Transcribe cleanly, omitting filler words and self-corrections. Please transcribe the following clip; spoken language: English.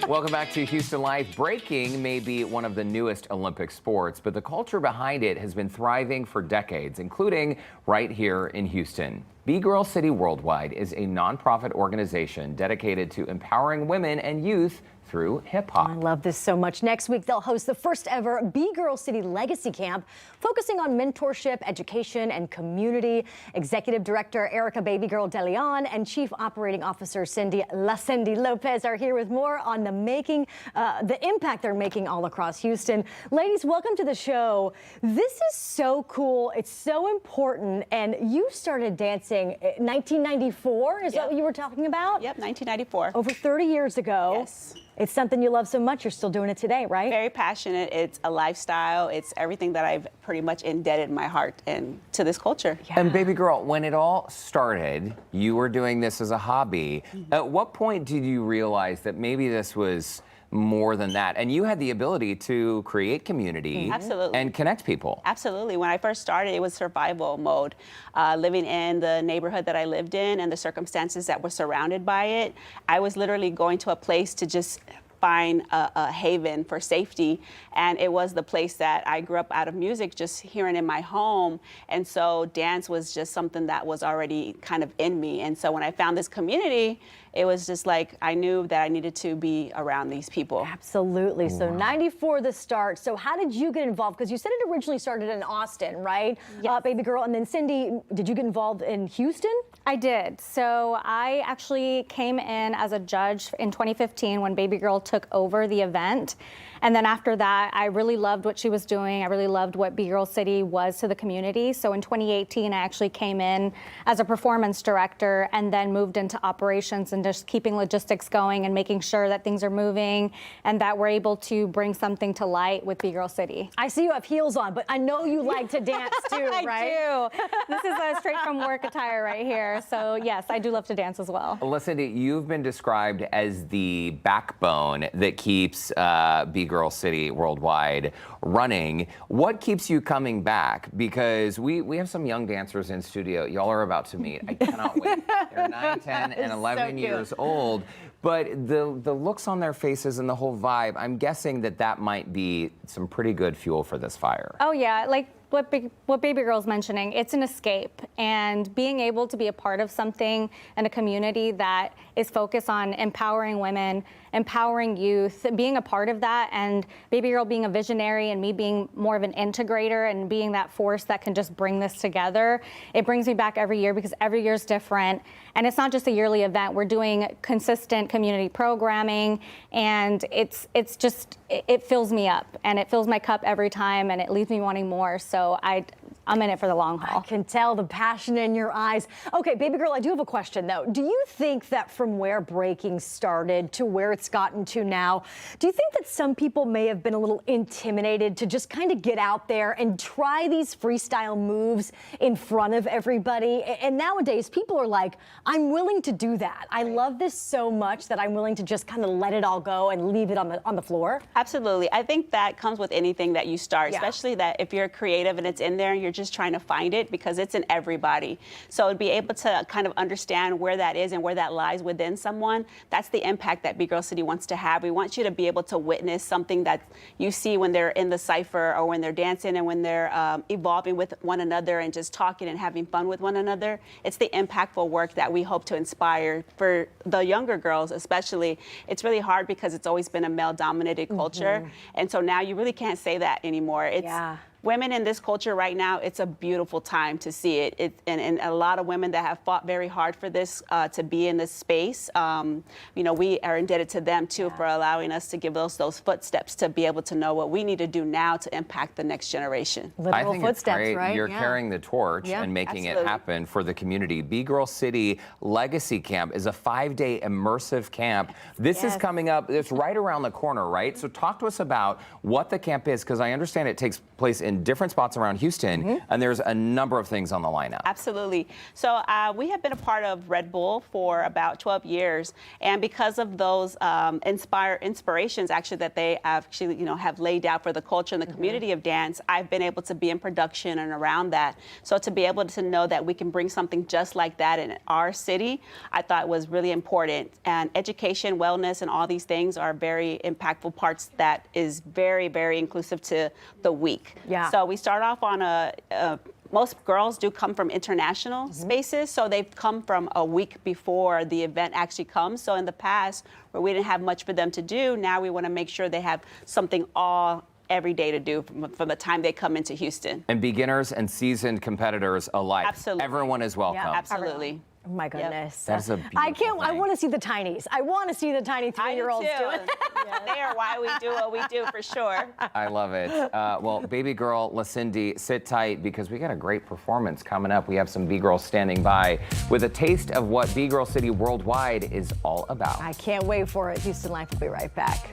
Welcome back to Houston Live. Breaking may be one of the newest Olympic sports, but the culture behind it has been thriving for decades, including right here in Houston. Bgirl City Worldwide is a nonprofit organization dedicated to empowering women and youth through hip-hop. I love this so much. Next week, they'll host the first ever Bgirl City Legacy Camp, focusing on mentorship, education, and community. Executive Director Erica Baby Girl De Leon and Chief Operating Officer Cindy Lopez are here with more on the impact they're making all across Houston. Ladies, welcome to the show. This is so cool. It's so important. And you started dancing in 1994. Is that what you were talking about? Yep, 1994. Over 30 years ago. Yes. It's something you love so much, you're still doing it today, right? Very passionate. It's a lifestyle. It's everything that I've pretty much indebted my heart to this culture. Yeah. And Baby Girl, when it all started, you were doing this as a hobby. At what point did you realize that maybe this was more than that, and you had the ability to create community and connect people? Absolutely. When I first started, it was survival mode. Living in the neighborhood that I lived in and the circumstances that were surrounded by it, I was literally going to a place to just find a haven for safety, and it was the place that I grew up out of music, just hearing in my home, and so dance was just something that was already kind of in me. And so when I found this community, it was just like I knew that I needed to be around these people. Absolutely. So 94 the start. So how did you get involved? Because you said it originally started in Austin, right? Yes. Baby Girl. And then Cindy, did you get involved in Houston? I did. So I actually came in as a judge in 2015 when Baby Girl took over the event. And then after that, I really loved what she was doing. I really loved what Bgirl City was to the community. So in 2018, I actually came in as a performance director and then moved into operations and just keeping logistics going and making sure that things are moving and that we're able to bring something to light with Bgirl City. I see you have heels on, but I know you like to dance too, right? I do. This is a straight from work attire right here. So yes, I do love to dance as well. Listen, you've been described as the backbone that keeps Bgirl City Worldwide running. What keeps you coming back? Because we have some young dancers in studio. Y'all are about to meet. I cannot wait. They're 9, 10, and 11 years old. But the looks on their faces and the whole vibe, I'm guessing that might be some pretty good fuel for this fire. Oh yeah, like what Baby Girl's mentioning, it's an escape, and being able to be a part of something and a community that is focused on empowering women, empowering youth, being a part of that, and Baby Girl being a visionary and me being more of an integrator and being that force that can just bring this together. It brings me back every year because every year is different, and it's not just a yearly event. We're doing consistent community programming, and it fills me up, and it fills my cup every time, and it leaves me wanting more. So I'm in it for the long haul. I can tell the passion in your eyes. Okay, Baby Girl, I do have a question though. Do you think that from where breaking started to where it's gotten to now, do you think that some people may have been a little intimidated to just kind of get out there and try these freestyle moves in front of everybody? And nowadays people are like, I'm willing to do that. I love this so much that I'm willing to just kind of let it all go and leave it on the floor. Absolutely. I think that comes with anything that you start, especially that if you're creative and it's in there and you're just trying to find it, because it's in everybody. So to be able to kind of understand where that is and where that lies within someone, that's the impact that Bgirl City wants to have. We want you to be able to witness something that you see when they're in the cypher or when they're dancing and when they're evolving with one another and just talking and having fun with one another. It's the impactful work that we hope to inspire for the younger girls especially. It's really hard because it's always been a male-dominated culture, and so now you really can't say that anymore. Women in this culture right now, it's a beautiful time to see it. And a lot of women that have fought very hard for this, to be in this space, we are indebted to them too for allowing us to give those footsteps to be able to know what we need to do now to impact the next generation. Literal I think footsteps, it's great. right? You're carrying the torch and making it happen for the community. Bgirl City Legacy Camp is a 5-day immersive camp. This is coming up, it's right around the corner, right? So talk to us about what the camp is, because I understand it takes place in in different spots around Houston, and there's a number of things on the lineup. Absolutely. So we have been a part of Red Bull for about 12 years, and because of those inspirations actually that they actually have laid out for the culture and the community of dance, I've been able to be in production and around that. So to be able to know that we can bring something just like that in our city, I thought was really important. And education, wellness, and all these things are very impactful parts that is very, very inclusive to the week. Yeah. So we start off on most girls do come from international spaces, so they've come from a week before the event actually comes. So in the past, where we didn't have much for them to do, now we want to make sure they have something every day to do from the time they come into Houston. And beginners and seasoned competitors alike. Absolutely. Everyone is welcome. Yeah, Absolutely. Oh my goodness. That's a I beautiful can't, I thing. want to see the tinies. I want to see the tiny 3-year-olds do it. They are why we do what we do, for sure. I love it. Well, baby girl Lucindy, sit tight because we got a great performance coming up. We have some B-Girls standing by with a taste of what Bgirl City Worldwide is all about. I can't wait for it. Houston Life will be right back.